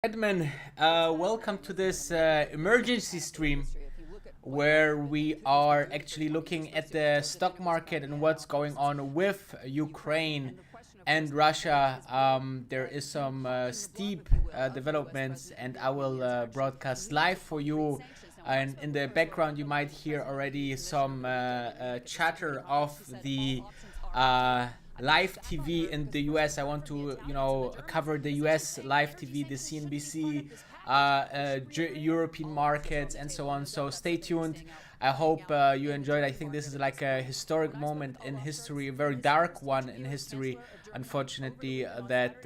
Edmund, welcome to this emergency stream where we are actually looking at the stock market and what's going on with Ukraine and Russia. There is some steep developments, and I will broadcast live for you. And in the background, you might hear already some chatter of the uh, live TV in the US. I want to, cover the US live TV, the CNBC, European markets, and so on. So stay tuned. I hope you enjoyed. I think this is like a historic moment in history, a very dark one in history. Unfortunately, that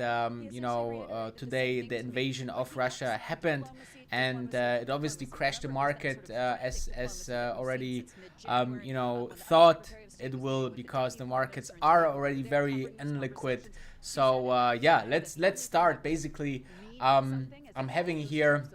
today the invasion of Russia happened, and it obviously crashed the market as already thought it will, because the markets are already very unliquid. So yeah, let's start. Basically, I'm having here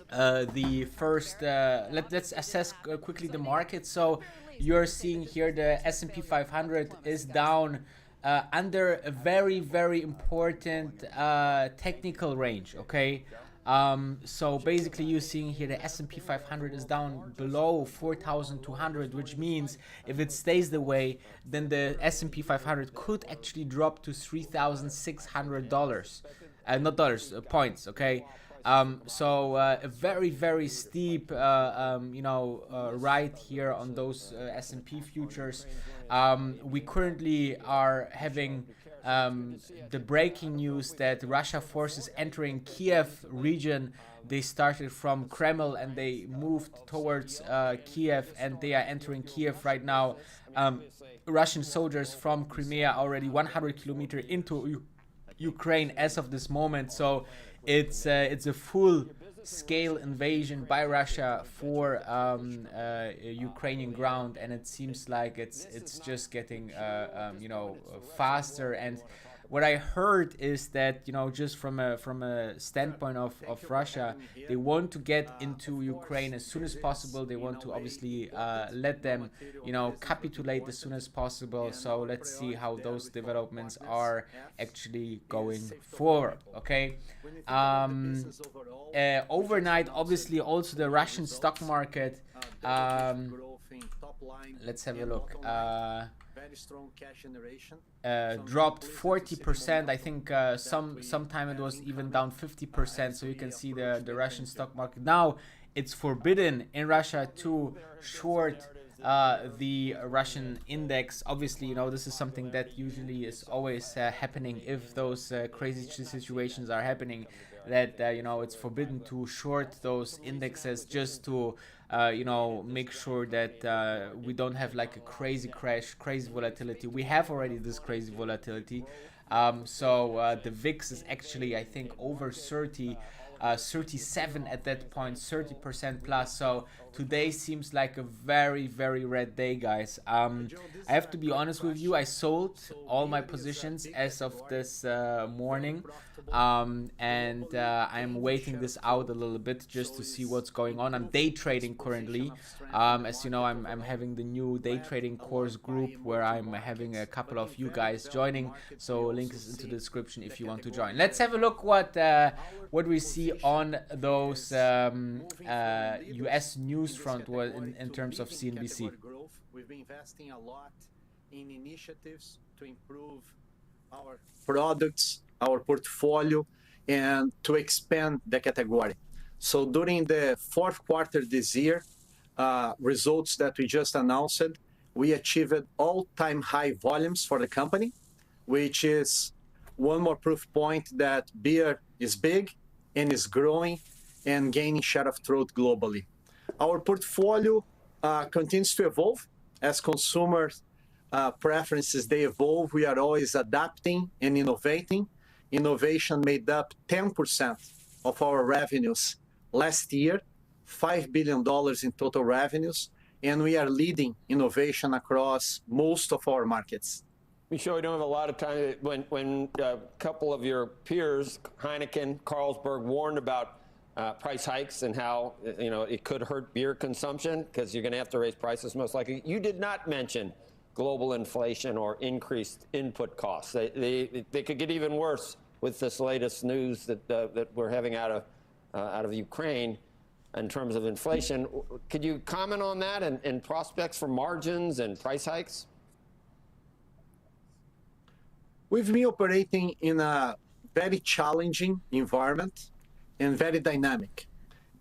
the first. Let's assess quickly the market. So you're seeing here the S&P 500 is down under a very important technical range. Okay. So basically you're seeing here the S&P 500 is down below 4,200, which means if it stays the way, then the S&P 500 could actually drop to $3,600, not dollars, points. Okay. So a very steep ride here on those S&P futures. We currently are having the breaking news that Russia forces entering Kiev region. They started from Kremlin and they moved towards Kiev, and they are entering Kiev right now. Russian soldiers from Crimea already 100 kilometers into Ukraine as of this moment. So it's a full scale invasion by Russia for Ukrainian ground, and it seems like it's just getting faster. And what I heard is that, just from a standpoint of Russia, they want to get into Ukraine as soon as possible. They want to obviously let them capitulate as soon as possible. So let's see how those developments are actually going forward. Okay. Overnight, obviously, also the Russian stock market. Let's have a look. Dropped 40%. I think sometime it was even down 50%. So you can see the Russian stock market now. It's forbidden in Russia to short the Russian index. Obviously, this is something that usually is always happening if those crazy situations are happening. That it's forbidden to short those indexes, just to make sure that we don't have like a crazy crash, crazy volatility. We have already this crazy volatility. So the VIX is actually, I think, over 30. 37 at that point, 30% plus. So today seems like a very red day, guys. I have to be honest with you, I sold all my positions as of this morning, and I'm waiting this out a little bit just to see what's going on. I'm day trading currently. As you know, I'm having the new day trading course group where I'm having a couple of you guys joining, so link is into the description if you want to join. Let's have a look what we see on those US news front in terms of CNBC. We've been investing a lot in initiatives to improve our products, our portfolio, and to expand the category. So during the fourth quarter this year, results that we just announced, we achieved all-time high volumes for the company, which is one more proof point that beer is big and is growing and gaining share of throat globally. Our portfolio continues to evolve as consumer preferences, they evolve. We are always adapting and innovating. Innovation made up 10% of our revenues last year, $5 billion in total revenues, and we are leading innovation across most of our markets. Michelle, we don't have a lot of time. When a couple of your peers, Heineken, Carlsberg, warned about price hikes and how it could hurt beer consumption because you're going to have to raise prices most likely, you did not mention global inflation or increased input costs. They could get even worse with this latest news that we're having out of Ukraine in terms of inflation. Could you comment on that and prospects for margins and price hikes? We've been operating in a very challenging environment and very dynamic.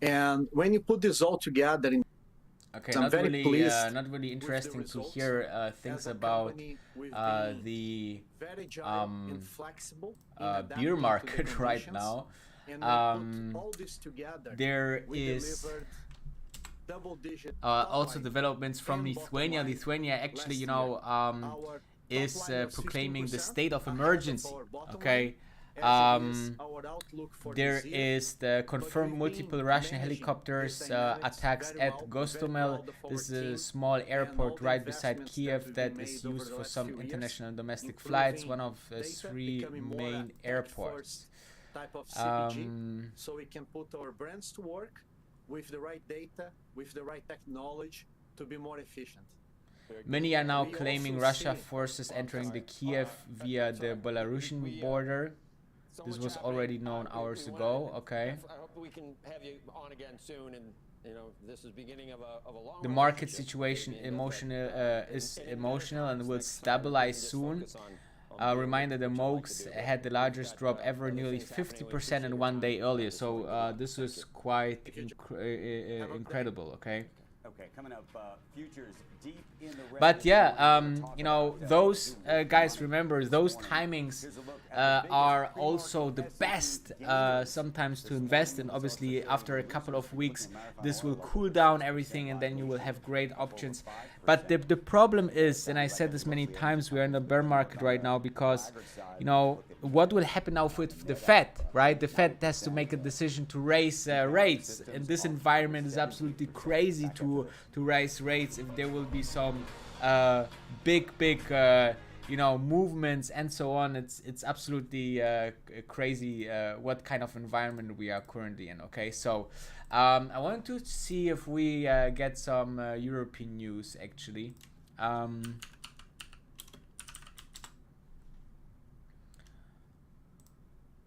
And when you put this all together, okay, I'm very pleased. not really interesting to hear things about the beer market right now. There is also developments from Lithuania. Lithuania actually, you know, is proclaiming the state of emergency. Okay. There is the confirmed multiple Russian helicopters attacks at Gostomel. This is a small airport right beside Kiev that is used for some international and domestic flights, one of three main airports. So we can put our brands to work with the right data, with the right technology to be more efficient. Many are now claiming Russia forces entering the Kiev via the Belarusian border. This was already known hours ago. Okay. I hope we can have you on again soon, and you know this is beginning of a long. The market situation is emotional and will stabilize soon. Reminder: the MOX had the largest drop ever, nearly 50% in one day earlier. So this was quite incredible. Okay. Okay, coming up, futures deep in the red. But yeah, you know, those guys, remember, those timings are also the best sometimes to invest in. Obviously, after a couple of weeks, this will cool down everything and then you will have great options. But the problem is, and I said this many times, we are in the bear market right now because, you know, what will happen now with the Fed, right? The Fed has to make a decision to raise rates. And this environment is absolutely crazy to raise rates if there will be some big you know, movements and so on. It's absolutely crazy what kind of environment we are currently in. Okay, so I wanted to see if we get some European news actually.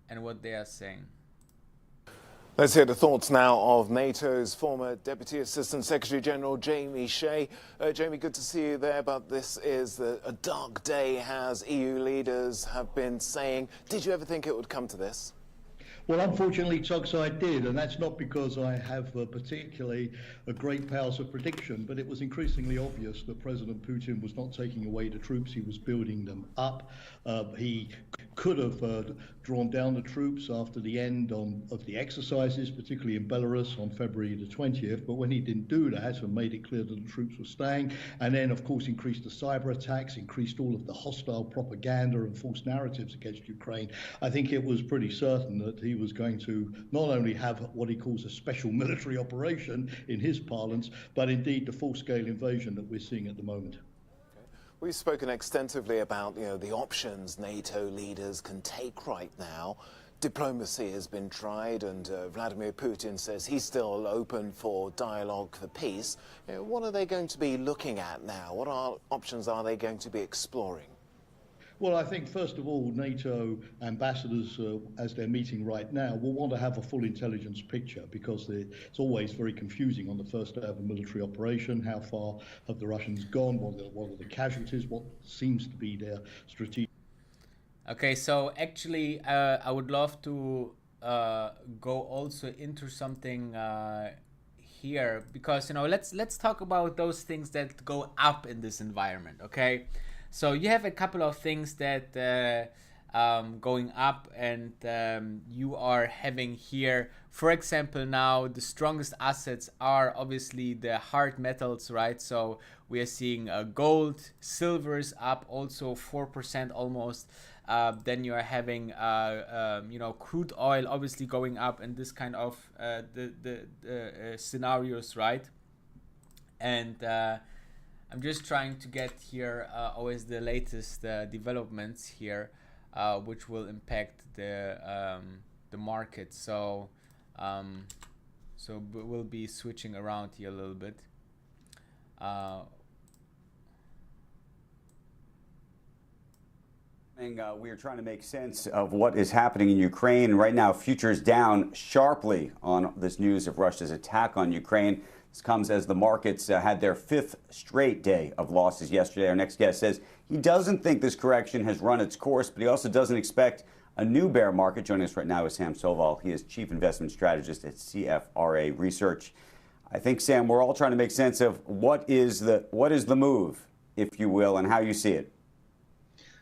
And what they are saying. Let's hear the thoughts now of NATO's former Deputy Assistant Secretary General Jamie Shea. Jamie, good to see you there, but this is a dark day, as EU leaders have been saying. Did you ever think it would come to this? Well, unfortunately, Tugs, I did, and that's not because I have particularly a great powers of prediction, but it was increasingly obvious that President Putin was not taking away the troops, he was building them up. He could have drawn down the troops after the end of the exercises, particularly in Belarus on February the 20th, but when he didn't do that and made it clear that the troops were staying, and then, of course, increased the cyber attacks, increased all of the hostile propaganda and false narratives against Ukraine, I think it was pretty certain that he was going to not only have what he calls a special military operation in his parlance, but indeed the full-scale invasion that we're seeing at the moment. We've spoken extensively about, you know, the options NATO leaders can take right now. Diplomacy has been tried, and Vladimir Putin says he's still open for dialogue for peace. You know, what are they going to be looking at now? What options are they going to be exploring? Well, I think, first of all, NATO ambassadors, as they're meeting right now, will want to have a full intelligence picture, because it's always very confusing on the first day of a military operation. How far have the Russians gone? What are the casualties? What seems to be their strategic... Okay, so actually, I would love to go also into something here, because, you know, let's talk about those things that go up in this environment, okay? So you have a couple of things that going up, and you are having here, for example, now the strongest assets are obviously the hard metals, right? So we are seeing gold, silver is up also 4% almost. Then you are having you know, crude oil obviously going up, and this kind of scenarios, right? And I'm just trying to get here always the latest developments here, which will impact the market. So we'll be switching around here a little bit. We are trying to make sense of what is happening in Ukraine. Right now, futures down sharply on this news of Russia's attack on Ukraine. This comes as the markets had their fifth straight day of losses yesterday. Our next guest says he doesn't think this correction has run its course, but he also doesn't expect a new bear market. Joining us right now is Sam Soval. He is Chief Investment Strategist at CFRA Research. I think, Sam, we're all trying to make sense of what is the move, if you will, and how you see it.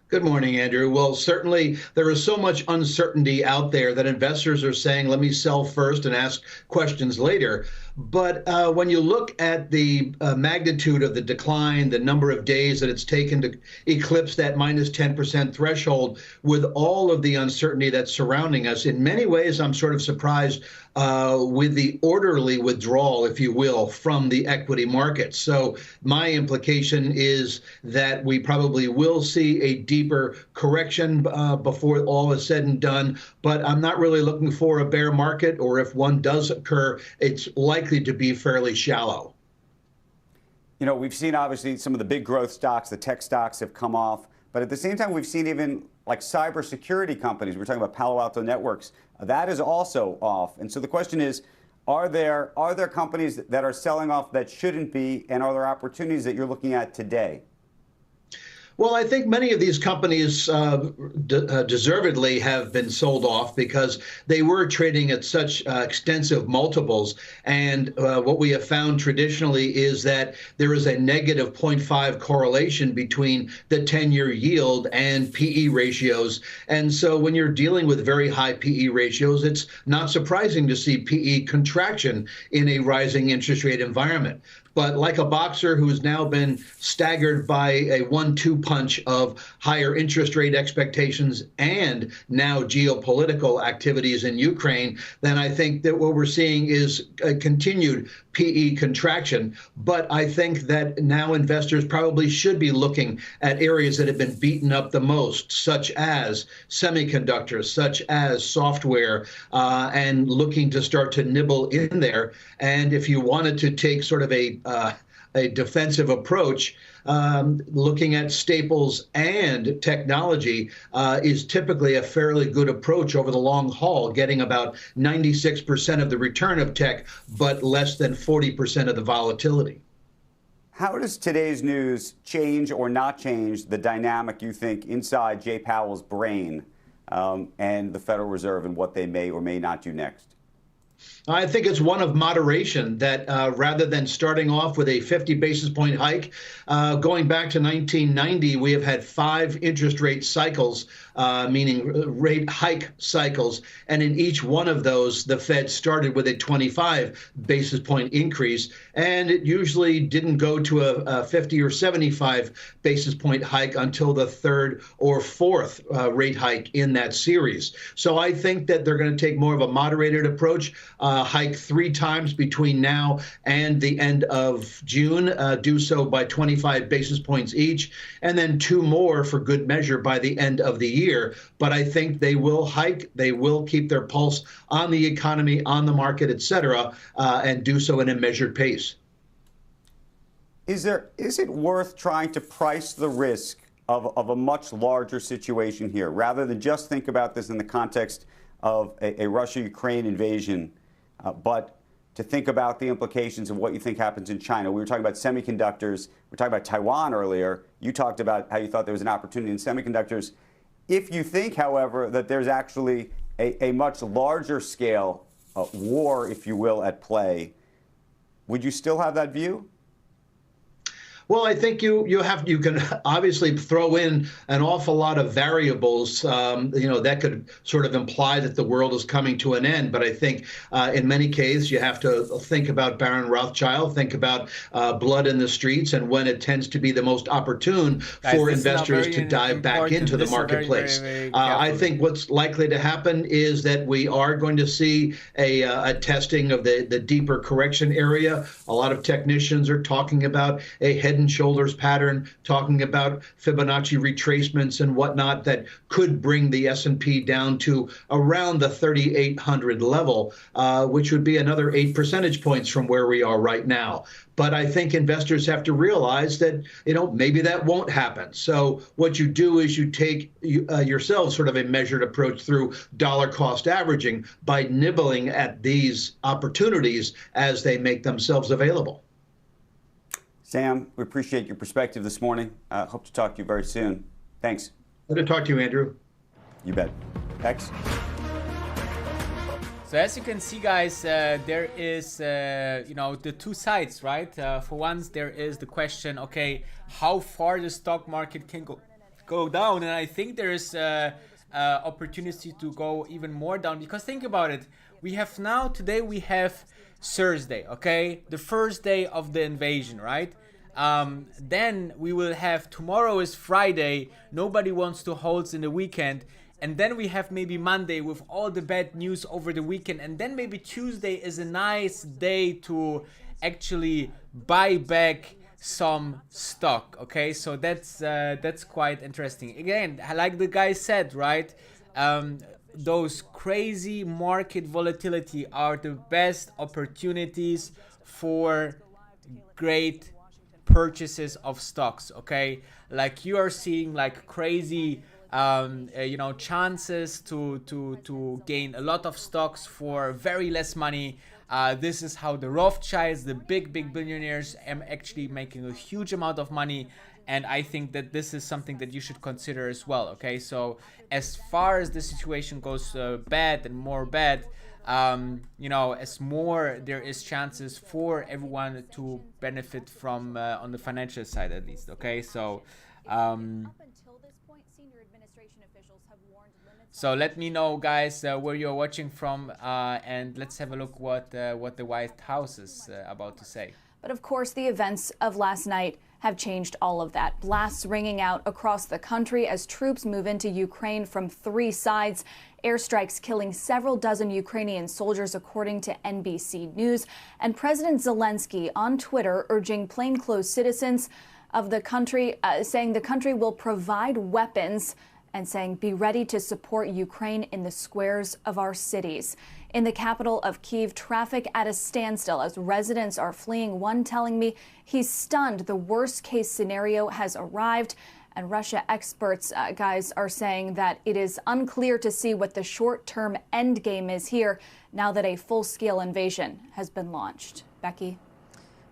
Good morning, Andrew. Well, certainly there is so much uncertainty out there that investors are saying, let me sell first and ask questions later. But when you look at the magnitude of the decline, the number of days that it's taken to eclipse that minus 10% threshold, with all of the uncertainty that's surrounding us, in many ways, I'm sort of surprised with the orderly withdrawal, if you will, from the equity market. So my implication is that we probably will see a deeper correction before all is said and done. But I'm not really looking for a bear market, or if one does occur, it's likely to be fairly shallow. You know, we've seen obviously some of the big growth stocks, the tech stocks have come off, but at the same time, we've seen even like cybersecurity companies, we're talking about Palo Alto Networks, that is also off. And so the question is, are there companies that are selling off that shouldn't be, and are there opportunities that you're looking at today? Well, I think many of these companies deservedly have been sold off because they were trading at such extensive multiples. And what we have found traditionally is that there is a negative 0.5 correlation between the 10-year yield and PE ratios. And so when you're dealing with very high PE ratios, it's not surprising to see PE contraction in a rising interest rate environment. But like a boxer who has now been staggered by a 1-2 punch of higher interest rate expectations and now geopolitical activities in Ukraine, then I think that what we're seeing is a continued PE contraction. But I think that now investors probably should be looking at areas that have been beaten up the most, such as semiconductors, such as software, and looking to start to nibble in there. And if you wanted to take sort of a defensive approach, looking at staples and technology is typically a fairly good approach over the long haul, getting about 96% of the return of tech, but less than 40% of the volatility. How does today's news change or not change the dynamic, you think, inside Jay Powell's brain and the Federal Reserve and what they may or may not do next? I think it's one of moderation, that rather than starting off with a 50 basis point hike, going back to 1990, we have had 5 interest rate cycles, meaning rate hike cycles. And in each one of those, the Fed started with a 25 basis point increase. And it usually didn't go to a 50 or 75 basis point hike until the 3rd or 4th rate hike in that series. So I think that they're going to take more of a moderated approach, hike 3 times between now and the end of June, do so by 25 basis points each, and then 2 more for good measure by the end of the year. But I think they will hike, they will keep their pulse on the economy, on the market, et cetera, and do so in a measured pace. Is it worth trying to price the risk of a much larger situation here, rather than just think about this in the context of a Russia-Ukraine invasion, but to think about the implications of what you think happens in China? We were talking about semiconductors. We were talking about Taiwan earlier. You talked about how you thought there was an opportunity in semiconductors. If you think, however, that there's actually a much larger scale war, if you will, at play, would you still have that view? Well, I think you can obviously throw in an awful lot of variables, that could sort of imply that the world is coming to an end. But I think in many cases you have to think about Baron Rothschild, think about blood in the streets, and when it tends to be the most opportune for investors to dive back into the marketplace. I think what's likely to happen is that we are going to see a testing of the deeper correction area. A lot of technicians are talking about a head head and shoulders pattern, talking about Fibonacci retracements and whatnot that could bring the S&P down to around the 3,800 level, which would be another 8 percentage points from where we are right now. But I think investors have to realize that, maybe that won't happen. So what you do is you take yourself sort of a measured approach through dollar cost averaging by nibbling at these opportunities as they make themselves available. Sam, we appreciate your perspective this morning. Hope to talk to you very soon. Thanks. Good to talk to you, Andrew. You bet. X. So as you can see, guys, there is, the two sides, right? For once, there is the question, okay, how far the stock market can go down? And I think there is opportunity to go even more down, because think about it. Today we have Thursday, okay? The first day of the invasion, right? Then we will have, tomorrow is Friday. Nobody wants to hold in the weekend. And then we have maybe Monday with all the bad news over the weekend. And then maybe Tuesday is a nice day to actually buy back some stock. Okay, so that's quite interesting. Again, like the guy said, right? Those crazy market volatility are the best opportunities for great purchases of stocks. Okay, like you are seeing like crazy chances to gain a lot of stocks for very less money. This is how the Rothschilds, the big billionaires, are actually making a huge amount of money. And I think that this is something that you should consider as well. Okay, so as far as the situation goes bad and more bad, as more there is chances for everyone to benefit from on the financial side at least. Okay, so so let me know, guys, where you're watching from, and let's have a look what the White House is about to say. But of course, the events of last night have changed all of that. Blasts ringing out across the country as troops move into Ukraine from 3 sides. Airstrikes killing several dozen Ukrainian soldiers, according to NBC News. And President Zelensky on Twitter urging plainclothes citizens of the country, saying the country will provide weapons, and saying, be ready to support Ukraine in the squares of our cities. In the capital of Kyiv, traffic at a standstill as residents are fleeing. One telling me he's stunned. The worst case scenario has arrived. And Russia experts, guys, are saying that it is unclear to see what the short-term end game is here now that a full-scale invasion has been launched. Becky?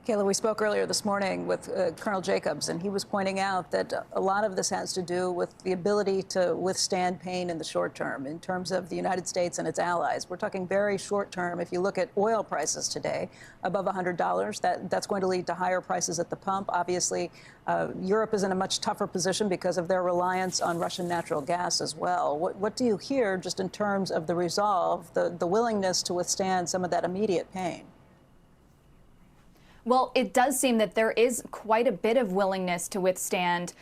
Kayla, we spoke earlier this morning with Colonel Jacobs, and he was pointing out that a lot of this has to do with the ability to withstand pain in the short term in terms of the United States and its allies. We're talking very short term. If you look at oil prices today, above $100, that's going to lead to higher prices at the pump. Obviously, Europe is in a much tougher position because of their reliance on Russian natural gas as well. What do you hear just in terms of the resolve, the willingness to withstand some of that immediate pain? Well, it does seem that there is quite a bit of willingness to withstand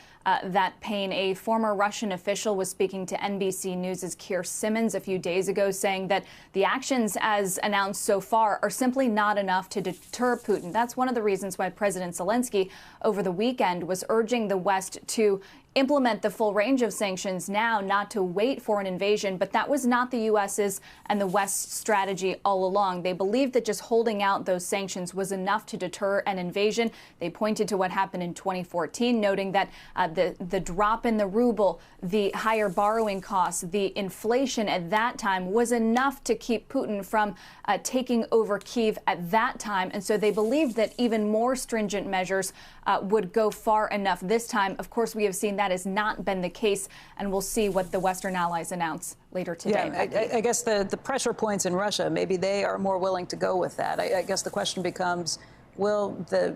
that pain. A former Russian official was speaking to NBC News' Keir Simmons a few days ago, saying that the actions as announced so far are simply not enough to deter Putin. That's one of the reasons why President Zelensky over the weekend was urging the West to implement the full range of sanctions now, not to wait for an invasion. But that was not the U.S.'s and the West's strategy all along. They believed that just holding out those sanctions was enough to deter an invasion. They pointed to what happened in 2014, noting that the drop in the ruble, the higher borrowing costs, the inflation at that time was enough to keep Putin from taking over Kyiv at that time. And so they believed that even more stringent measures would go far enough this time. Of course, we have seen that has not been the case, and we'll see what the Western allies announce later today. Yeah, I guess the pressure points in Russia, maybe they are more willing to go with that. I guess the question becomes, will the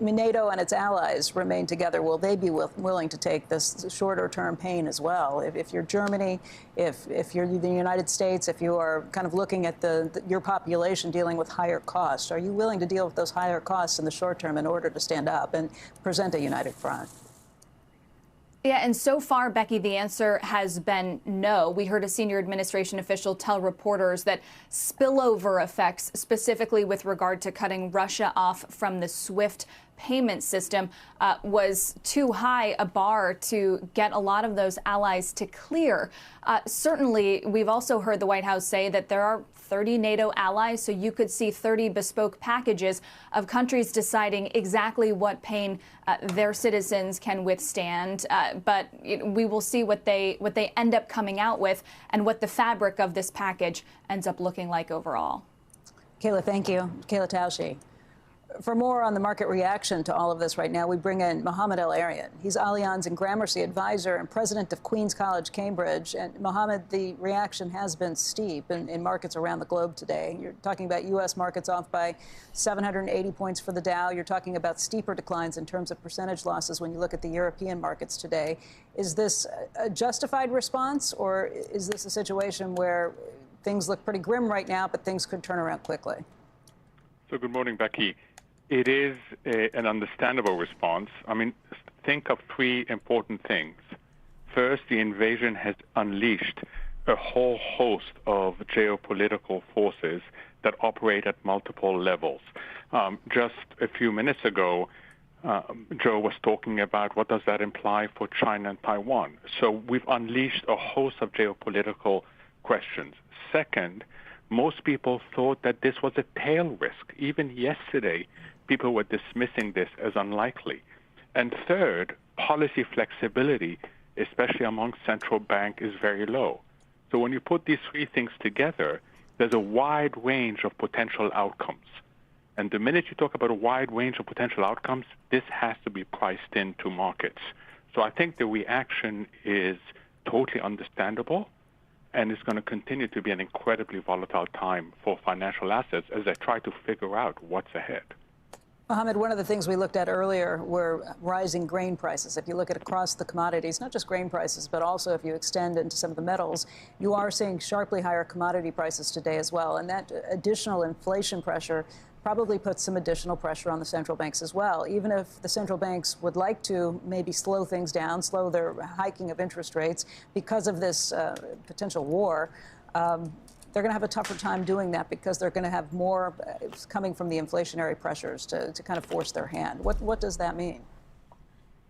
NATO and its allies remain together? Will they be willing to take this shorter-term pain as well? If you're Germany, if you're the United States, if you are kind of looking at your population dealing with higher costs, are you willing to deal with those higher costs in the short term in order to stand up and present a united front? Yeah, and so far, Becky, the answer has been no. We heard a senior administration official tell reporters that spillover effects, specifically with regard to cutting Russia off from the SWIFT payment system was too high a bar to get a lot of those allies to clear. Certainly, we've also heard the White House say that there are 30 NATO allies, so you could see 30 bespoke packages of countries deciding exactly what pain their citizens can withstand. But we will see what they end up coming out with and what the fabric of this package ends up looking like overall. Kayla, thank you. Kayla Tausche. For more on the market reaction to all of this right now, we bring in Mohamed ElErian. He's Allianz and Gramercy advisor and president of Queen's College, Cambridge. And Mohamed, the reaction has been steep in markets around the globe today. You're talking about U.S. markets off by 780 points for the Dow. You're talking about steeper declines in terms of percentage losses when you look at the European markets today. Is this a justified response, or is this a situation where things look pretty grim right now, but things could turn around quickly? So good morning, Becky. It is an understandable response. I mean, think of three important things. First, the invasion has unleashed a whole host of geopolitical forces that operate at multiple levels. Just a few minutes ago, Joe was talking about what does that imply for China and Taiwan. So we've unleashed a host of geopolitical questions. Second, most people thought that this was a tail risk. Even yesterday, people were dismissing this as unlikely. And third, policy flexibility, especially among central banks, is very low. So when you put these three things together, there's a wide range of potential outcomes. And the minute you talk about a wide range of potential outcomes, this has to be priced into markets. So I think the reaction is totally understandable, and it's going to continue to be an incredibly volatile time for financial assets as they try to figure out what's ahead. Mohamed, one of the things we looked at earlier were rising grain prices. If you look at across the commodities, not just grain prices, but also if you extend into some of the metals, you are seeing sharply higher commodity prices today as well. And that additional inflation pressure probably puts some additional pressure on the central banks as well. Even if the central banks would like to maybe slow things down, slow their hiking of interest rates because of this potential war, they're going to have a tougher time doing that because they're going to have more coming from the inflationary pressures to kind of force their hand. What does that mean?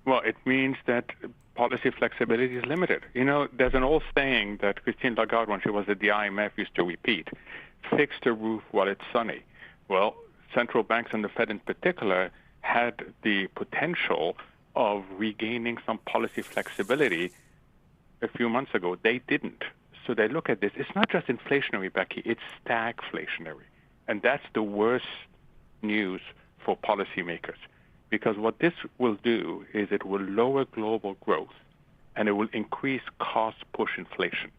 Well, it means that policy flexibility is limited. You know, there's an old saying that Christine Lagarde, when she was at the IMF, used to repeat, fix the roof while it's sunny. Well, central banks and the Fed in particular had the potential of regaining some policy flexibility a few months ago. They didn't. So they look at this. It's not just inflationary, Becky. It's stagflationary. And that's the worst news for policymakers. Because what this will do is it will lower global growth and it will increase cost-push inflation.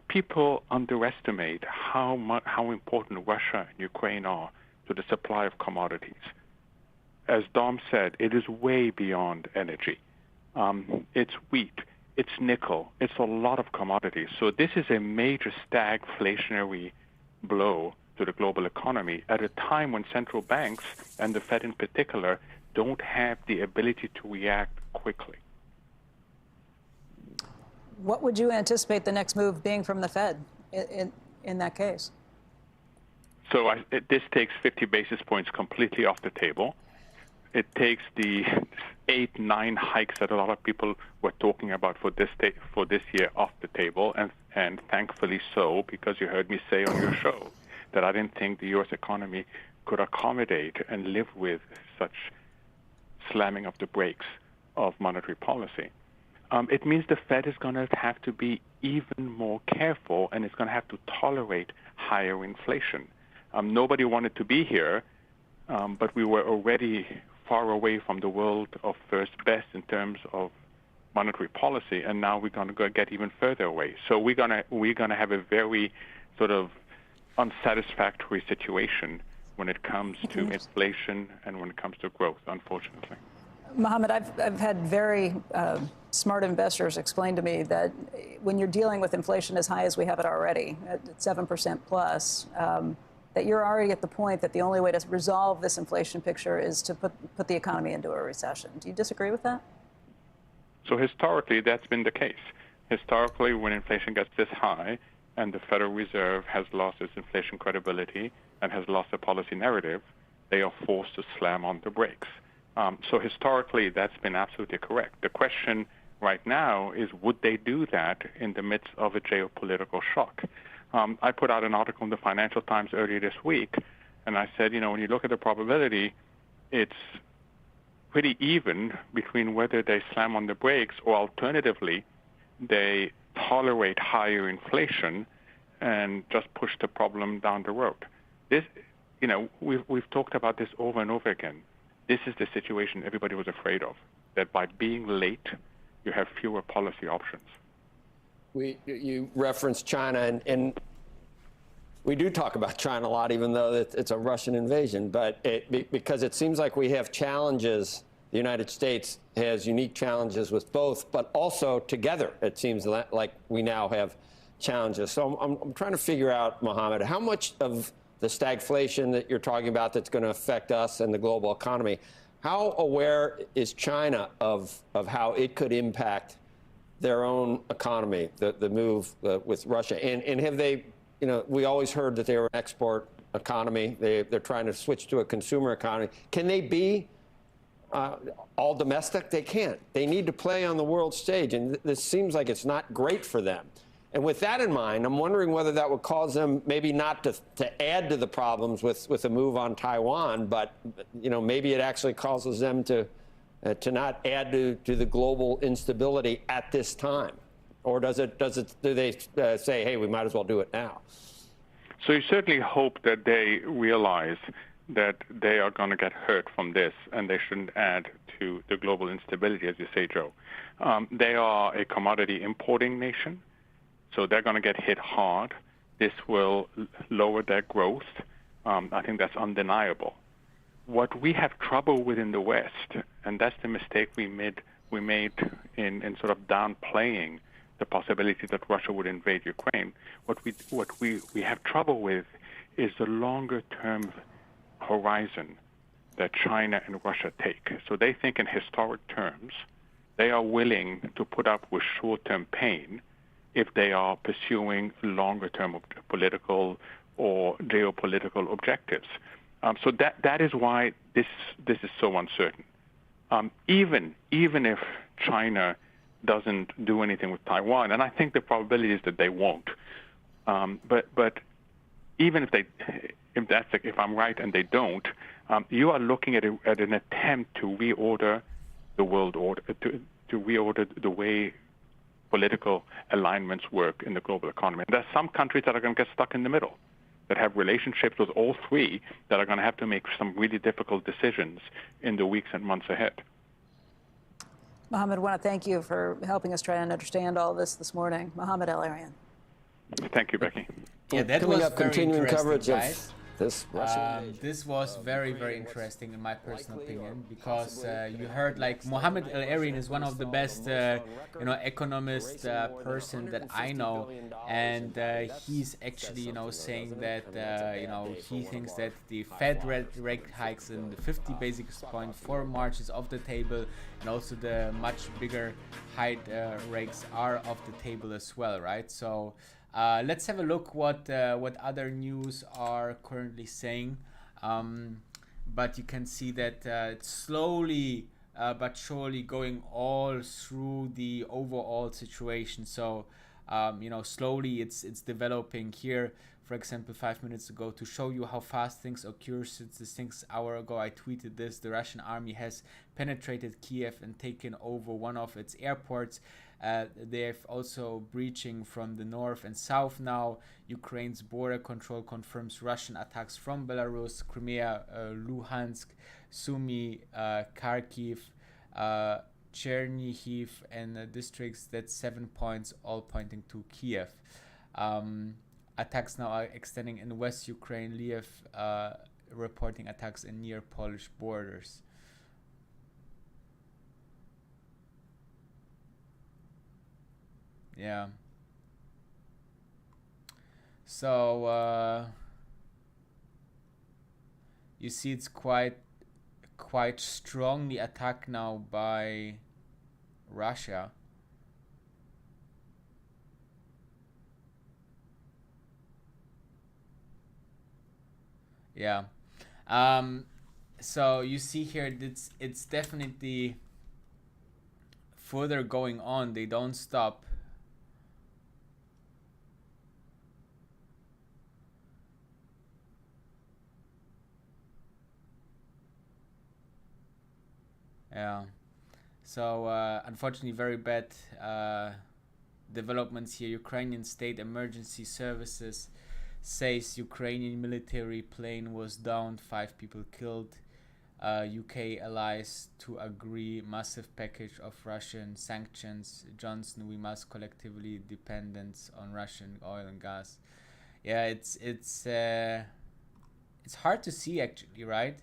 People underestimate how important Russia and Ukraine are to the supply of commodities. As Dom said, it is way beyond energy. It's wheat. It's nickel. It's a lot of commodities. So this is a major stagflationary blow to the global economy at a time when central banks, and the Fed in particular, don't have the ability to react quickly. What would you anticipate the next move being from the Fed in that case? So this takes 50 basis points completely off the table. It takes the 8-9 hikes that a lot of people were talking about for this year off the table, and thankfully so, because you heard me say on your show that I didn't think the U.S. economy could accommodate and live with such slamming of the brakes of monetary policy. It means the Fed is going to have to be even more careful, and it's going to have to tolerate higher inflation. Nobody wanted to be here, but we were already far away from the world of first best in terms of monetary policy, and now we're going to get even further away. So we're going to have a very sort of unsatisfactory situation when it comes to inflation and when it comes to growth, unfortunately. Mohamed, I've had very smart investors explain to me that when you're dealing with inflation as high as we have it already, at 7% plus, that you're already at the point that the only way to resolve this inflation picture is to put the economy into a recession. Do you disagree with that? So historically, that's been the case. Historically, when inflation gets this high and the Federal Reserve has lost its inflation credibility and has lost a policy narrative, they are forced to slam on the brakes. So historically, that's been absolutely correct. The question right now is, would they do that in the midst of a geopolitical shock? I put out an article in the Financial Times earlier this week, and I said, when you look at the probability, it's pretty even between whether they slam on the brakes or alternatively, they tolerate higher inflation and just push the problem down the road. This, we've talked about this over and over again. This is the situation everybody was afraid of, that by being late, you have fewer policy options. You referenced China, and we do talk about China a lot, even though it's a Russian invasion. But because it seems like we have challenges, the United States has unique challenges with both, but also together, it seems like we now have challenges. So I'm trying to figure out, Mohamed, how much of the stagflation that you're talking about that's going to affect us and the global economy, how aware is China of how it could impact their own economy, the move with Russia? And have they, we always heard that they were an export economy. They're trying to switch to a consumer economy. Can they be all domestic? They can't. They need to play on the world stage, and this seems like it's not great for them. And with that in mind, I'm wondering whether that would cause them maybe not to add to the problems with a move on Taiwan, but maybe it actually causes them to not add to the global instability at this time, or do they say, hey, we might as well do it now? So you certainly hope that they realize that they are going to get hurt from this, and they shouldn't add to the global instability, as you say, Joe. They are a commodity importing nation. So they're going to get hit hard. This will lower their growth. I think that's undeniable. What we have trouble with in the West, and that's the mistake we made in sort of downplaying the possibility that Russia would invade Ukraine. What we have trouble with is the longer-term horizon that China and Russia take. So they think in historic terms. They are willing to put up with short-term pain if they are pursuing longer-term political or geopolitical objectives. So that is why this is so uncertain. Even if China doesn't do anything with Taiwan, and I think the probability is that they won't. But even if I'm right and they don't, you are looking at an attempt to reorder the world order, to reorder the way political alignments work in the global economy. And there are some countries that are going to get stuck in the middle, that have relationships with all three, that are going to have to make some really difficult decisions in the weeks and months ahead. Mohamed, I want to thank you for helping us try and understand all this morning. Mohamed ElErian. Thank you, Becky. Yeah, that Coming was up, very continuing coverage guys. of this Russian This was very, very interesting in my personal opinion, because you heard Mohamed ElErian is one of the best, economist person that I know, and he's actually, saying that, he thinks that the Fed rate hikes in the 50 basis point for March is off the table, and also the much bigger hike rates are off the table as well, right? So. Let's have a look what other news are currently saying, but you can see that it's slowly but surely going all through the overall situation. So slowly it's developing here. For example, 5 minutes ago, to show you how fast things occur, since this 6 hours ago I tweeted this: the Russian army has penetrated Kiev and taken over one of its airports. They're also breaching from the north and south now. Ukraine's border control confirms Russian attacks from Belarus, Crimea, Luhansk, Sumy, Kharkiv, Chernihiv, and districts. That's 7 points, all pointing to Kiev. Attacks now are extending in West Ukraine. Lviv reporting attacks in near Polish borders. Yeah. So you see, it's quite strongly attacked now by Russia. Yeah. So you see here, it's definitely further going on. They don't stop. Yeah. So unfortunately, very bad developments here. Ukrainian State Emergency Services says Ukrainian military plane was downed, 5 people killed. UK allies to agree massive package of Russian sanctions. Johnson, we must collectively dependence on Russian oil and gas. Yeah, it's hard to see actually, right?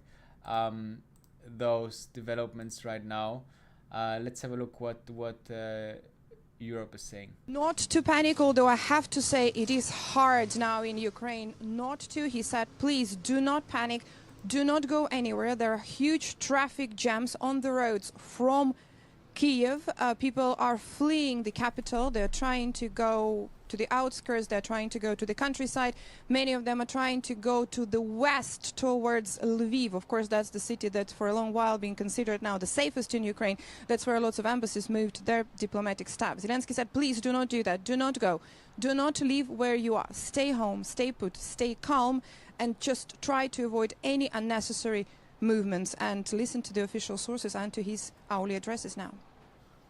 Those developments right now. Let's have a look what Europe is saying. Not to panic, although I have to say it is hard now in Ukraine not to. He said, please do not panic, do not go anywhere. There are huge traffic jams on the roads from Kiev. People are fleeing the capital. They're trying to go to the outskirts. They're trying to go to the countryside. Many of them are trying to go to the west towards Lviv. Of course, that's the city that's for a long while been considered now the safest in Ukraine. That's where lots of embassies moved their diplomatic staff. Zelensky said, please do not do that. Do not go. Do not leave where you are. Stay home, stay put, stay calm, and just try to avoid any unnecessary movements and listen to the official sources and to his hourly addresses now.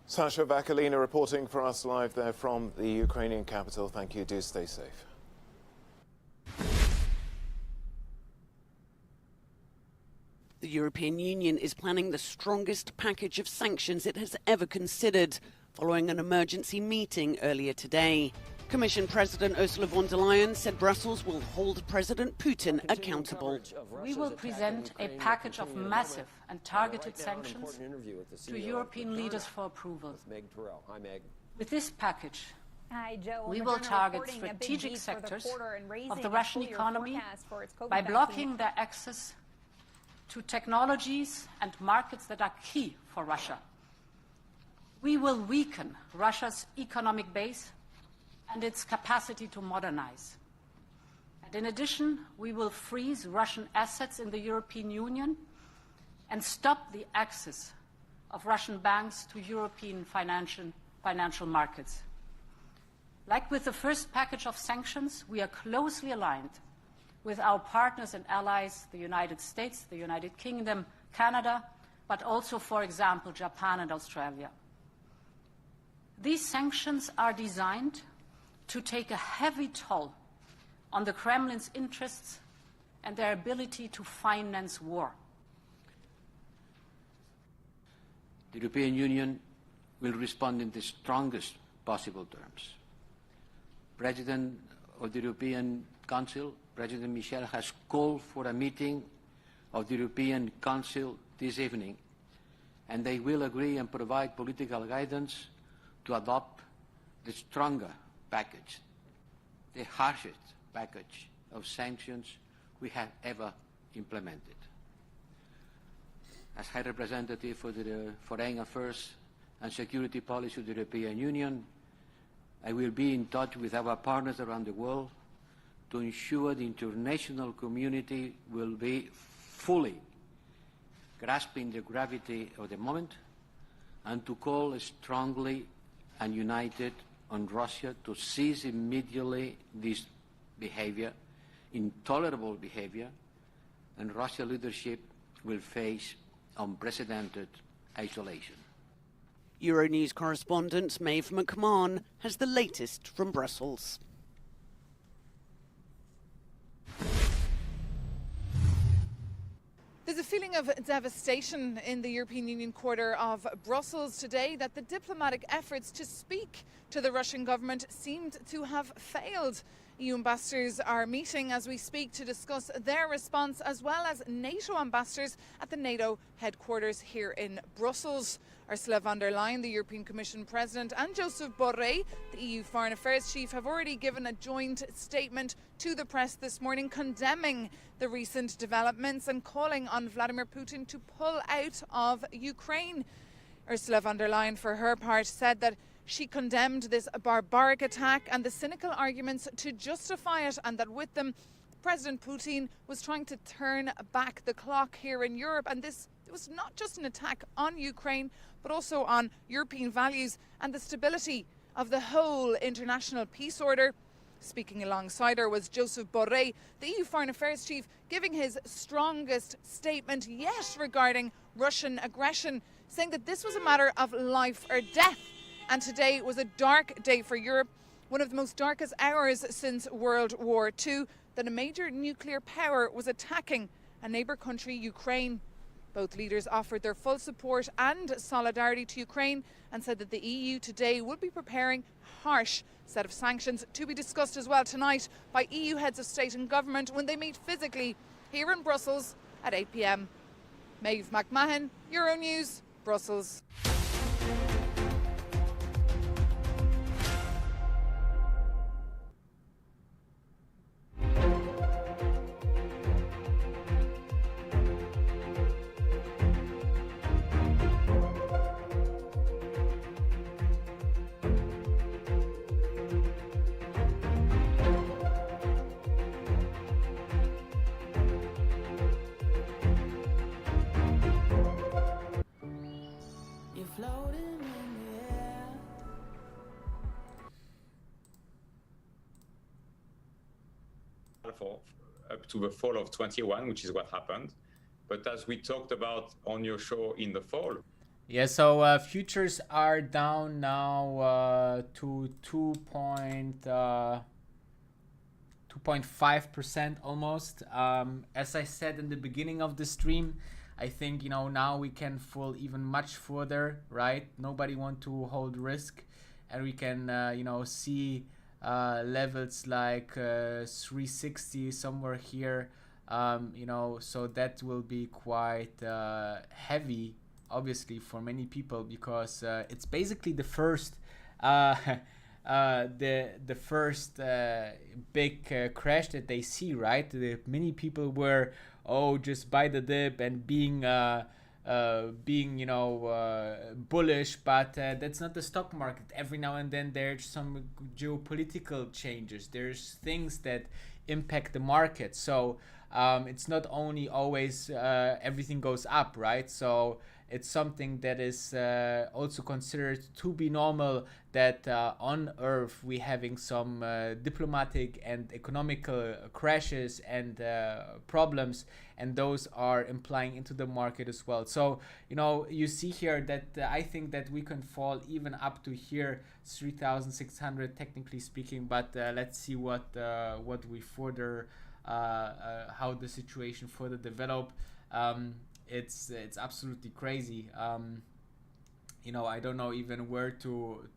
Sasha Vakalina reporting for us live there from the Ukrainian capital. Thank you. Do stay safe. The European Union is planning the strongest package of sanctions it has ever considered, following an emergency meeting earlier today. Commission President Ursula von der Leyen said Brussels will hold President Putin accountable. We will present a package of massive and targeted sanctions to European leaders for approval. With this package, we will target strategic sectors of the Russian economy by blocking their access to technologies and markets that are key for Russia. We will weaken Russia's economic base and its capacity to modernize. And in addition, we will freeze Russian assets in the European Union and stop the access of Russian banks to European financial markets. Like with the first package of sanctions, we are closely aligned with our partners and allies, the United States, the United Kingdom, Canada, but also, for example, Japan and Australia. These sanctions are designed to take a heavy toll on the Kremlin's interests and their ability to finance war. The European Union will respond in the strongest possible terms. President of the European Council, President Michel, has called for a meeting of the European Council this evening, and they will agree and provide political guidance to adopt the stronger package, the harshest package of sanctions we have ever implemented. As High Representative for the Foreign Affairs and Security Policy of the European Union, I will be in touch with our partners around the world to ensure the international community will be fully grasping the gravity of the moment and to call strongly and united on Russia to cease immediately this behavior, intolerable behavior, and Russian leadership will face unprecedented isolation. Euronews correspondent Maeve McMahon has the latest from Brussels. There's a feeling of devastation in the European Union quarter of Brussels today that the diplomatic efforts to speak to the Russian government seemed to have failed. EU ambassadors are meeting as we speak to discuss their response, as well as NATO ambassadors at the NATO headquarters here in Brussels. Ursula von der Leyen, the European Commission President, and Joseph Borrell, the EU Foreign Affairs Chief, have already given a joint statement to the press this morning condemning the recent developments and calling on Vladimir Putin to pull out of Ukraine. Ursula von der Leyen, for her part, said that she condemned this barbaric attack and the cynical arguments to justify it, and that with them President Putin was trying to turn back the clock here in Europe, and this was not just an attack on Ukraine, but also on European values and the stability of the whole international peace order. Speaking alongside her was Joseph Borrell, the EU Foreign Affairs Chief, giving his strongest statement yet regarding Russian aggression, saying that this was a matter of life or death. And today was a dark day for Europe, one of the most darkest hours since World War II, that a major nuclear power was attacking a neighbour country, Ukraine. Both leaders offered their full support and solidarity to Ukraine and said that the EU today will be preparing a harsh set of sanctions to be discussed as well tonight by EU heads of state and government when they meet physically here in Brussels at 8 p.m. Maeve McMahon, Euronews, Brussels. Up to the fall of 21, which is what happened. But as we talked about on your show in the fall. Yeah, so futures are down now to 2.5% almost. As I said in the beginning of the stream, I think, now we can fall even much further, right? Nobody want to hold risk, and we can, see levels like 360 somewhere here, so that will be quite heavy, obviously, for many people, because it's basically the first the first big crash that they see, right? Many people were just buy the dip and being bullish, but that's not the stock market. Every now and then there's some geopolitical changes, there's things that impact the market, so it's not only always everything goes up, right? So it's something that is also considered to be normal, that on Earth we having some diplomatic and economical crashes and problems, and those are implying into the market as well. So you see here that I think that we can fall even up to here 3,600 technically speaking, but let's see what we further how the situation further develop. It's absolutely crazy. I don't know even where to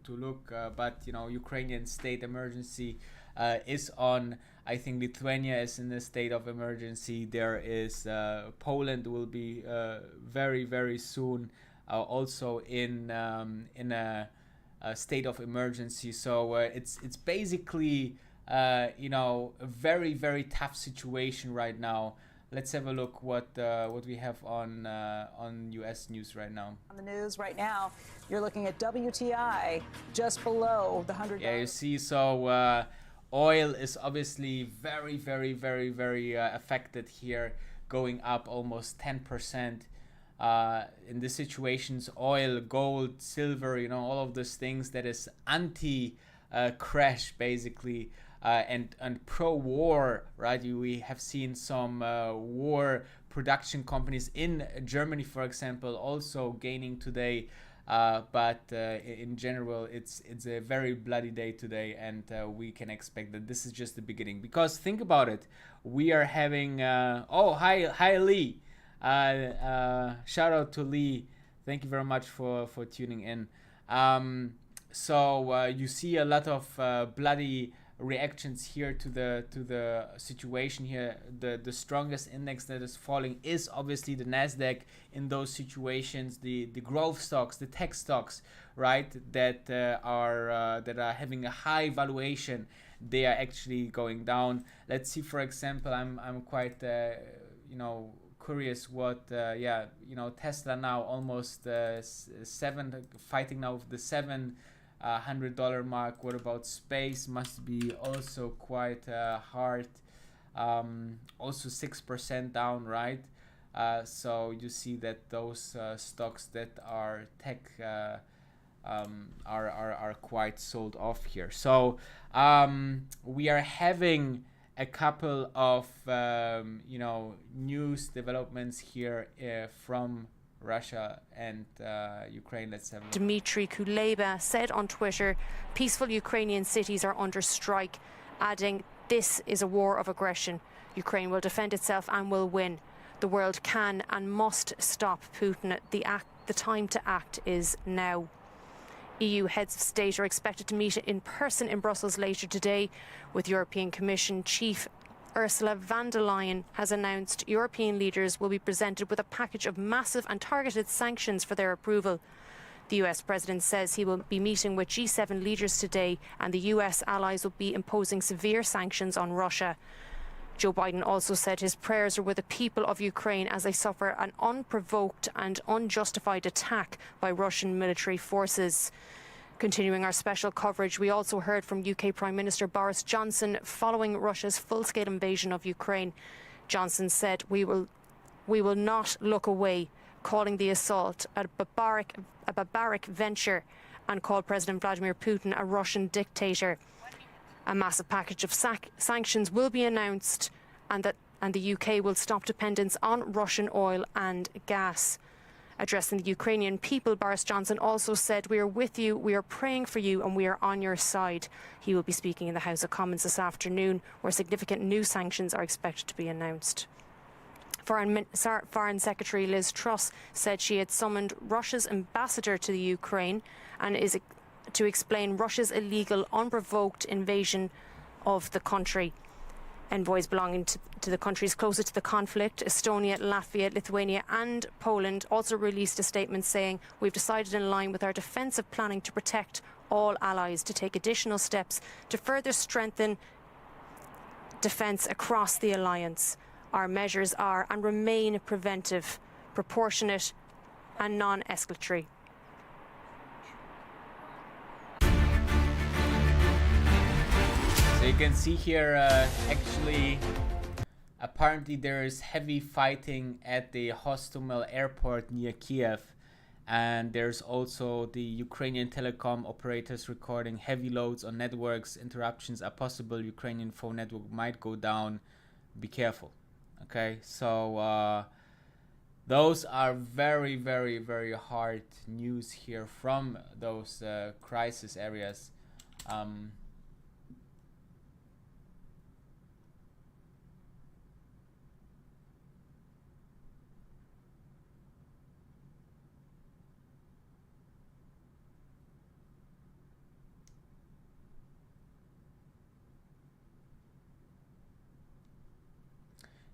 look, but Ukrainian state emergency is on. I think Lithuania is in a state of emergency. There is Poland will be very, very soon also in a state of emergency. So it's basically a very, very tough situation right now. Let's have a look what we have on U.S. news right now. On the news right now, you're looking at WTI just below the $100. Yeah, you see, so oil is obviously very, very, very, very affected here, going up almost 10%. In these situations, oil, gold, silver, all of those things that is anti-crash basically. And pro-war, right? We have seen some war production companies in Germany, for example, also gaining today. But in general, it's a very bloody day today, and we can expect that this is just the beginning. Because think about it, we are having hi Lee, shout out to Lee. Thank you very much for tuning in. So you see a lot of bloody reactions here to the situation here. The strongest index that is falling is obviously the Nasdaq. In those situations, the growth stocks, the tech stocks, right, that are having a high valuation, they are actually going down. Let's see, for example, I'm quite curious what Tesla now almost fighting now with the $700 mark. What about space? Must be also quite hard. also 6% down, right? So you see that those stocks that are tech are quite sold off here. So we are having a couple of news developments here from Russia and Ukraine. Let's have a look. Dmitry Kuleba said on Twitter, peaceful Ukrainian cities are under strike, adding, "This is a war of aggression. Ukraine will defend itself and will win. The world can and must stop Putin. The time to act is now." EU heads of state are expected to meet in person in Brussels later today, with European Commission Chief Ursula von der Leyen has announced European leaders will be presented with a package of massive and targeted sanctions for their approval. The US president says he will be meeting with G7 leaders today, and the US allies will be imposing severe sanctions on Russia. Joe Biden also said his prayers are with the people of Ukraine as they suffer an unprovoked and unjustified attack by Russian military forces. Continuing our special coverage, we also heard from UK Prime Minister Boris Johnson following Russia's full-scale invasion of Ukraine. Johnson said, we will not look away, calling the assault a barbaric venture, and called President Vladimir Putin a Russian dictator. A massive package of sanctions will be announced, and the UK will stop dependence on Russian oil and gas. Addressing the Ukrainian people, Boris Johnson also said, "We are with you, we are praying for you, and we are on your side." He will be speaking in the House of Commons this afternoon, where significant new sanctions are expected to be announced. Foreign Secretary Liz Truss said she had summoned Russia's ambassador to the Ukraine and is to explain Russia's illegal, unprovoked invasion of the country. Envoys belonging to the countries closest to the conflict, Estonia, Latvia, Lithuania and Poland, also released a statement saying, "We've decided in line with our defensive planning to protect all allies to take additional steps to further strengthen defence across the alliance. Our measures are and remain preventive, proportionate and non-escalatory." So you can see here, actually, apparently there is heavy fighting at the Hostomel airport near Kiev. And there's also the Ukrainian telecom operators recording heavy loads on networks. Interruptions are possible. Ukrainian phone network might go down. Be careful. Okay, so those are very, very, very hard news here from those crisis areas.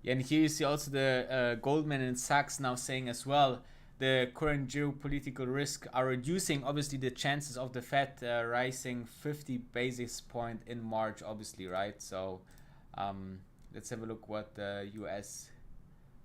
And here you see also the Goldman and Sachs now saying as well, the current geopolitical risks are reducing, obviously, the chances of the Fed rising 50 basis points in March, obviously, right? So let's have a look what the US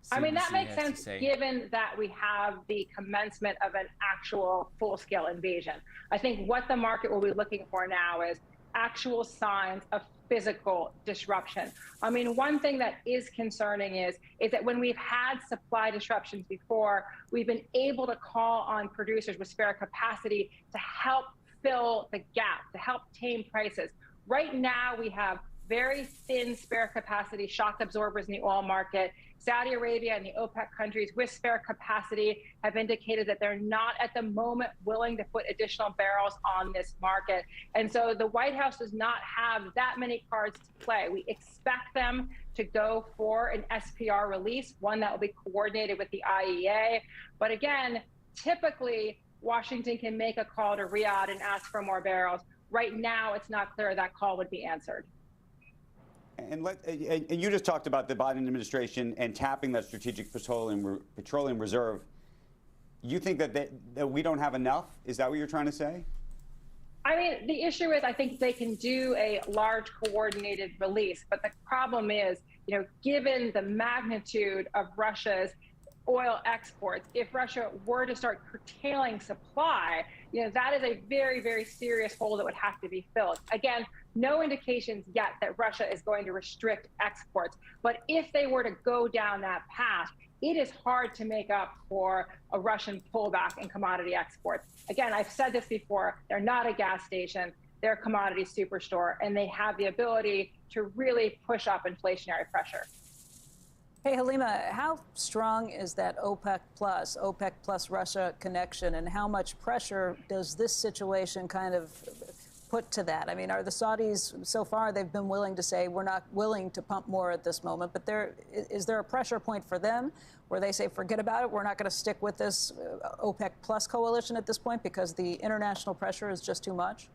CBC I mean, that makes has to sense say. given that we have the commencement of an actual full-scale invasion. I think what the market will be looking for now is actual signs of physical disruption. I mean, one thing that is concerning is that when we've had supply disruptions before, we've been able to call on producers with spare capacity to help fill the gap, to help tame prices. Right now, we have very thin spare capacity shock absorbers in the oil market. Saudi Arabia and the OPEC countries with spare capacity have indicated that they're not at the moment willing to put additional barrels on this market. And so the White House does not have that many cards to play. We expect them to go for an SPR release, one that will be coordinated with the IEA. But again, typically, Washington can make a call to Riyadh and ask for more barrels. Right now, it's not clear that call would be answered. And you just talked about the Biden administration and tapping that strategic petroleum reserve. You think that we don't have enough? Is that what you're trying to say? I mean, the issue is I think they can do a large coordinated release. But the problem is, you know, given the magnitude of Russia's oil exports, if Russia were to start curtailing supply, you know, that is a very, very serious hole that would have to be filled. Again, No indications yet that Russia is going to restrict exports. But if they were to go down that path, it is hard to make up for a Russian pullback in commodity exports. Again, I've said this before, they're not a gas station, they're a commodity superstore, and they have the ability to really push up inflationary pressure. Hey, Halima, how strong is that OPEC plus Russia connection, and how much pressure does this situation kind of put to that? I mean, are the Saudis, so far, they've been willing to say, we're not willing to pump more at this moment, but is there a pressure point for them where they say, forget about it, we're not going to stick with this OPEC plus coalition at this point because the international pressure is just too much?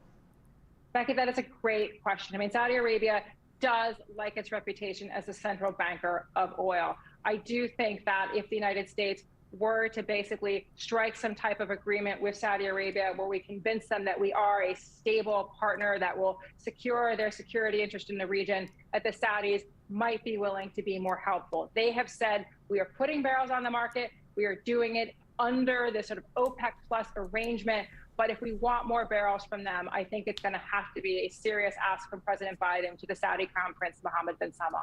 Becky, that is a great question. I mean, Saudi Arabia does like its reputation as a central banker of oil. I do think that if the United States were to basically strike some type of agreement with Saudi Arabia where we convince them that we are a stable partner that will secure their security interest in the region, that the Saudis might be willing to be more helpful. They have said, we are putting barrels on the market, we are doing it under this sort of OPEC plus arrangement. But if we want more barrels from them, I think it's going to have to be a serious ask from President Biden to the Saudi Crown Prince Mohammed bin Salman.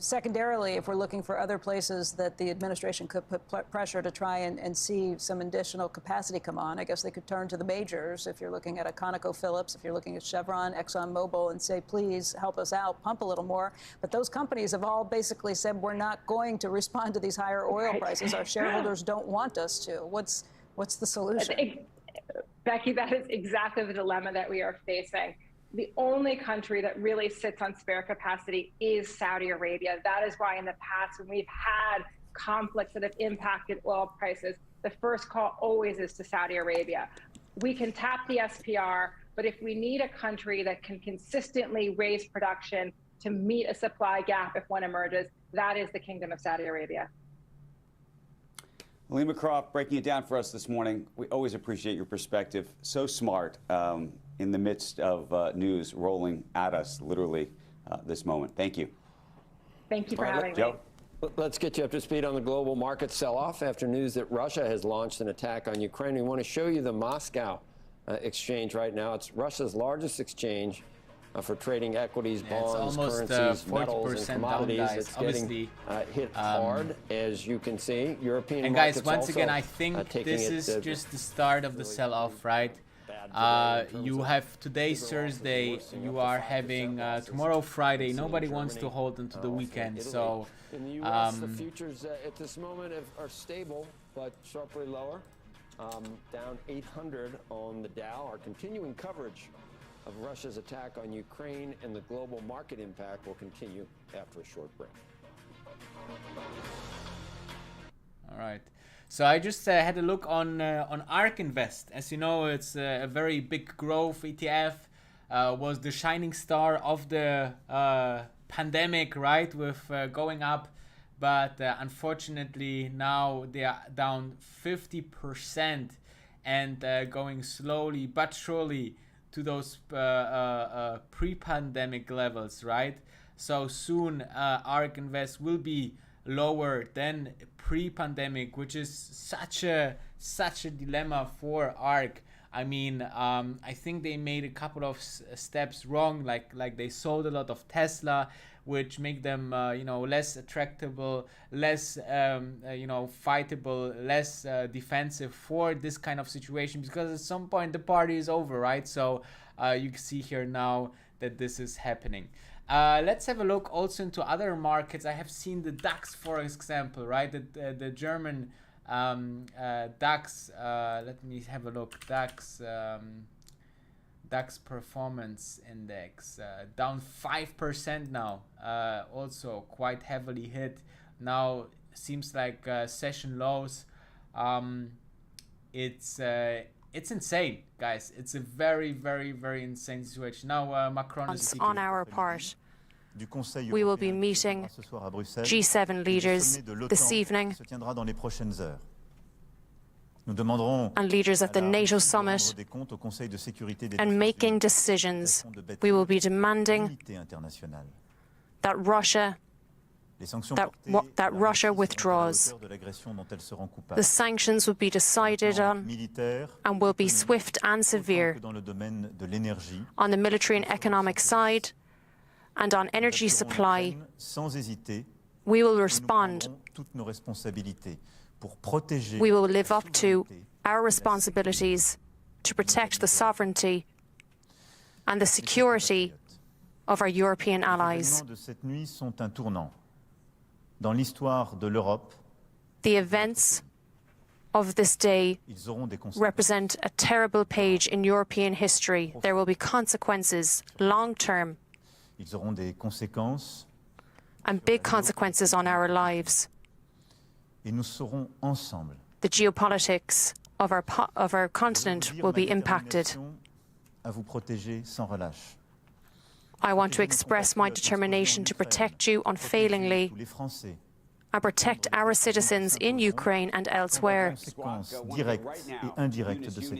Secondarily, if we're looking for other places that the administration could put pressure to try and see some additional capacity come on, I guess they could turn to the majors. If you're looking at a ConocoPhillips, if you're looking at Chevron, ExxonMobil, and say, please help us out, pump a little more. But those companies have all basically said, we're not going to respond to these higher oil prices. Our shareholders don't want us to. What's the solution? Becky, that is exactly the dilemma that we are facing. The only country that really sits on spare capacity is Saudi Arabia. That is why in the past, when we've had conflicts that have impacted oil prices, the first call always is to Saudi Arabia. We can tap the SPR, but if we need a country that can consistently raise production to meet a supply gap if one emerges, that is the Kingdom of Saudi Arabia. Halima Croft, breaking it down for us this morning. We always appreciate your perspective. So smart in the midst of news rolling at us, literally, this moment. Thank you. Thank you for having me. Let's get you up to speed on the global market sell-off after news that Russia has launched an attack on Ukraine. We want to show you the Moscow exchange right now. It's Russia's largest exchange for trading equities, bonds, currencies, metals, and commodities. Down, it's getting hit hard, as you can see. European and markets guys, once also, again, I think this is just the start of the sell-off, right? You have today's Thursday, you are having tomorrow Friday. Nobody wants to hold into the weekend, so in the U.S., the futures at this moment are stable but sharply lower, down 800 on the Dow. Our continuing coverage of Russia's attack on Ukraine and the global market impact will continue after a short break. All right. So I just had a look on ARK Invest. As you know, it's a very big growth ETF. Was the shining star of the pandemic, right? With going up, but unfortunately now they are down 50% and going slowly but surely to those pre-pandemic levels, right? So soon ARK Invest will be lower than pre-pandemic, which is such a dilemma for ARK. I mean, I think they made a couple of steps wrong, like they sold a lot of Tesla, which make them less attractable, less fightable, less defensive for this kind of situation, because at some point the party is over, right? So you can see here now that this is happening. Let's have a look also into other markets. I have seen the DAX, for example, right? The German DAX. Let me have a look. DAX performance index down 5% now. Also quite heavily hit. Now seems like session lows. It's insane, guys. It's a very, very, very insane situation. Now Macron is speaking. On our part, we will be meeting G7 leaders this evening and leaders of the NATO summit, and making decisions. We will be demanding that Russia that Russia withdraws. The sanctions will be decided on and will be swift and severe on the military and economic side, and on energy supply. We will respond. We will live up to our responsibilities to protect the sovereignty and the security of our European allies. The events of this day represent a terrible page in European history. There will be consequences long-term and big consequences on our lives. The geopolitics of our continent will be impacted. I want to express my determination to protect you unfailingly and protect our citizens in Ukraine and elsewhere,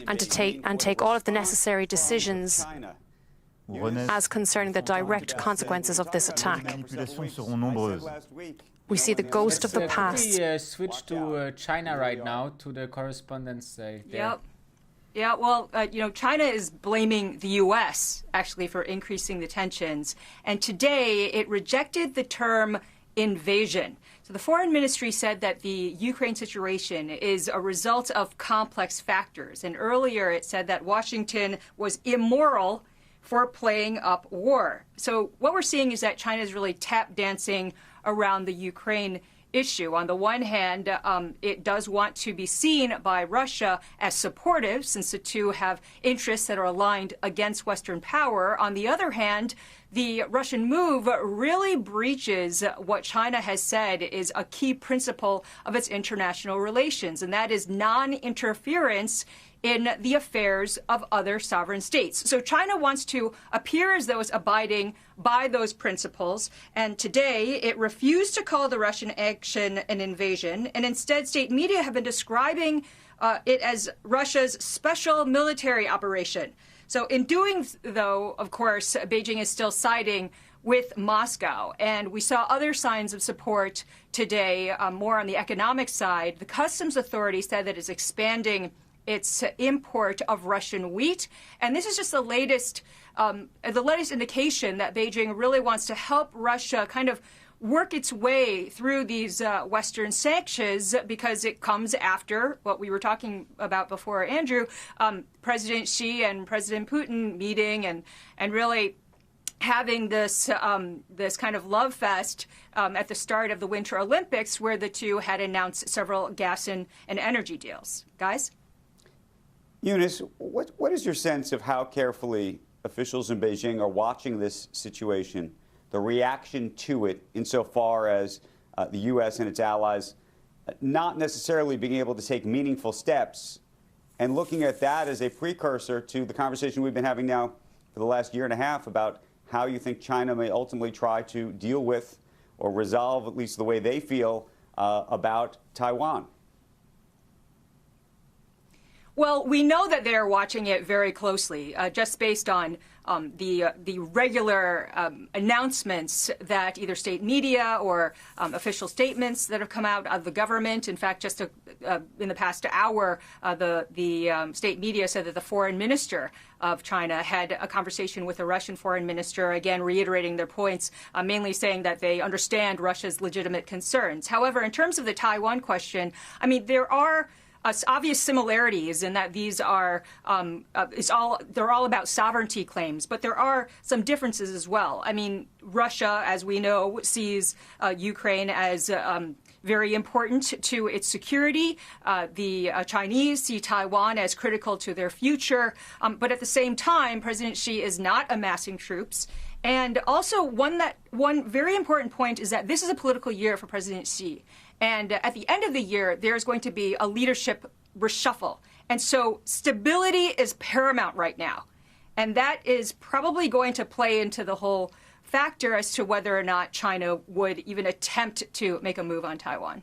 and take all of the necessary decisions as concerning the direct consequences of this attack. We see the ghost of the past. We switch to China right now, to the correspondence there. Yep. Yeah, well, China is blaming the U.S. actually for increasing the tensions. And today it rejected the term invasion. So the foreign ministry said that the Ukraine situation is a result of complex factors. And earlier it said that Washington was immoral for playing up war. So what we're seeing is that China is really tap dancing around the Ukraine issue. On the one hand, it does want to be seen by Russia as supportive, since the two have interests that are aligned against Western power. On the other hand, the Russian move really breaches what China has said is a key principle of its international relations, and that is non-interference in the affairs of other sovereign states. So China wants to appear as though it's abiding by those principles, and today it refused to call the Russian action an invasion, and instead state media have been describing it as Russia's special military operation. So in doing, though, of course, Beijing is still siding with Moscow. And we saw other signs of support today, more on the economic side. The customs authority said that it's expanding its import of Russian wheat. And this is just the latest indication that Beijing really wants to help Russia kind of work its way through these Western sanctions, because it comes after what we were talking about before, Andrew, President Xi and President Putin meeting and really having this this kind of love fest at the start of the Winter Olympics, where the two had announced several gas and energy deals. Guys? Eunice, what is your sense of how carefully officials in Beijing are watching this situation, the reaction to it, insofar as the U.S. and its allies not necessarily being able to take meaningful steps, and looking at that as a precursor to the conversation we've been having now for the last year and a half about how you think China may ultimately try to deal with or resolve, at least the way they feel, about Taiwan? Well, we know that they're watching it very closely, just based on the regular announcements that either state media or official statements that have come out of the government. In fact, just in the past hour, the state media said that the foreign minister of China had a conversation with the Russian foreign minister, again reiterating their points, mainly saying that they understand Russia's legitimate concerns. However, in terms of the Taiwan question, I mean, there are obvious similarities in that these are they're all about sovereignty claims, but there are some differences as well. I mean, Russia, as we know, sees Ukraine as very important to its security. The Chinese see Taiwan as critical to their future. But at the same time, President Xi is not amassing troops. And also, one very important point is that this is a political year for President Xi. And at the end of the year, there's going to be a leadership reshuffle. And so stability is paramount right now. And that is probably going to play into the whole factor as to whether or not China would even attempt to make a move on Taiwan.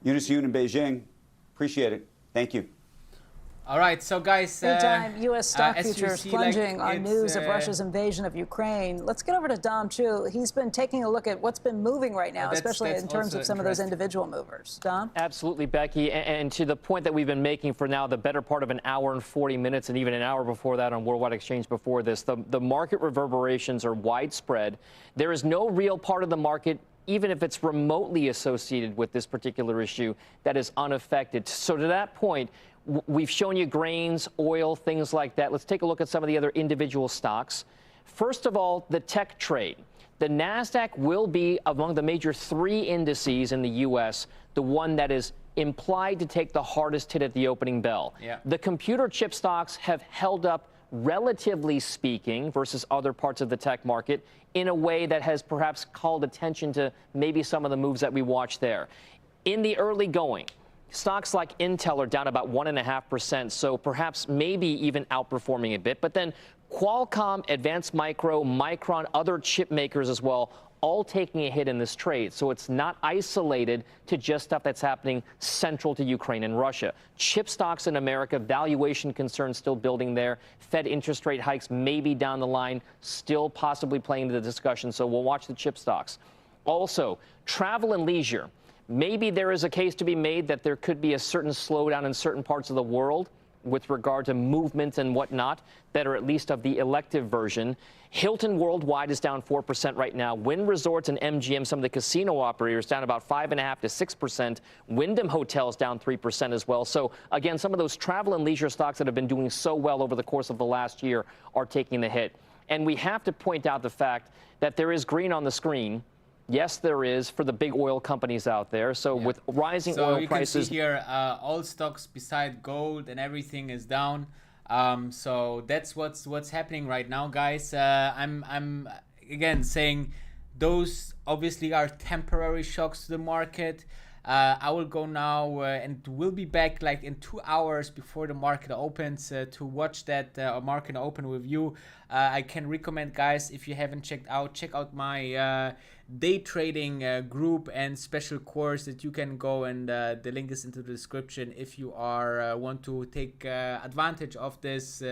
Eunice Yoon in Beijing, appreciate it. Thank you. All right, so guys, Anytime U.S. stock as you futures see, plunging like, on news of Russia's invasion of Ukraine. Let's get over to Dom Chu. He's been taking a look at what's been moving right now, especially in terms of some of those individual movers. Dom? Absolutely, Becky. And to the point that we've been making for now the better part of an hour and 40 minutes and even an hour before that on Worldwide Exchange before this, the market reverberations are widespread. There is no real part of the market, even if it's remotely associated with this particular issue, that is unaffected. So to that point, we've shown you grains, oil, things like that. Let's take a look at some of the other individual stocks. First of all, the tech trade. The NASDAQ will be among the major 3 indices in the U.S., the one that is implied to take the hardest hit at the opening bell. Yeah. The computer chip stocks have held up, relatively speaking, versus other parts of the tech market in a way that has perhaps called attention to maybe some of the moves that we watched there. In the early going, stocks like Intel are down about 1.5%, so perhaps maybe even outperforming a bit. But then Qualcomm, Advanced Micro, Micron, other chip makers as well, all taking a hit in this trade. So it's not isolated to just stuff that's happening central to Ukraine and Russia. Chip stocks in America, valuation concerns still building there. Fed interest rate hikes maybe down the line, still possibly playing into the discussion. So we'll watch the chip stocks. Also, travel and leisure. Maybe there is a case to be made that there could be a certain slowdown in certain parts of the world with regard to movement and whatnot that are at least of the elective version. Hilton Worldwide is down 4% right now. Wynn Resorts and MGM, some of the casino operators, down about 5.5% to 6%. Wyndham Hotels down 3% as well. So, again, some of those travel and leisure stocks that have been doing so well over the course of the last year are taking the hit. And we have to point out the fact that there is green on the screen. Yes, there is for the big oil companies out there. So with rising oil prices, so you can see here all stocks beside gold and everything is down. So that's what's happening right now, guys. I'm again saying those obviously are temporary shocks to the market. I will go now and we'll be back like in 2 hours before the market opens to watch that market open with you. I can recommend, guys, if you haven't check out my day trading group and special course that you can go, and the link is into the description if you are want to take advantage of this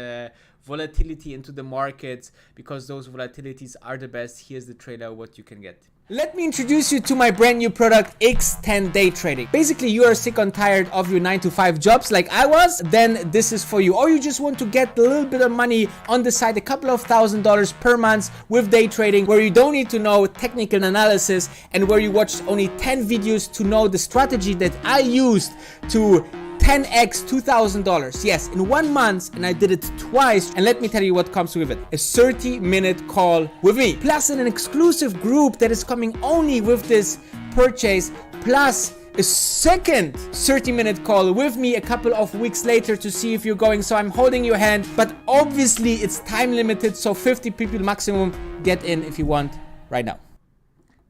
volatility into the markets, because those volatilities are the best. Here's the trailer what you can get. Let me introduce you to my brand new product, X10 Day Trading. Basically, you are sick and tired of your 9-to-5 jobs like I was, then this is for you. Or you just want to get a little bit of money on the side, a couple of $1,000s per month with day trading, where you don't need to know technical analysis and where you watch only 10 videos to know the strategy that I used to 10x $2,000. Yes, in 1 month, and I did it twice. And let me tell you what comes with it. A 30-minute call with me, plus an exclusive group that is coming only with this purchase, plus a second 30-minute call with me a couple of weeks later to see if you're going. So I'm holding your hand, but obviously it's time limited, so 50 people maximum. Get in if you want right now.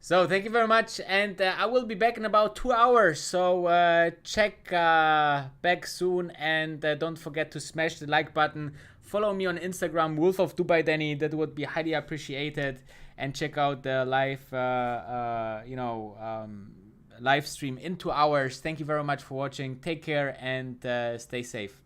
So thank you very much, and I will be back in about 2 hours, so check back soon, and don't forget to smash the like button. Follow me on Instagram, Wolf of Dubai Danny, that would be highly appreciated, and check out the live live stream in 2 hours. Thank you very much for watching. Take care and stay safe.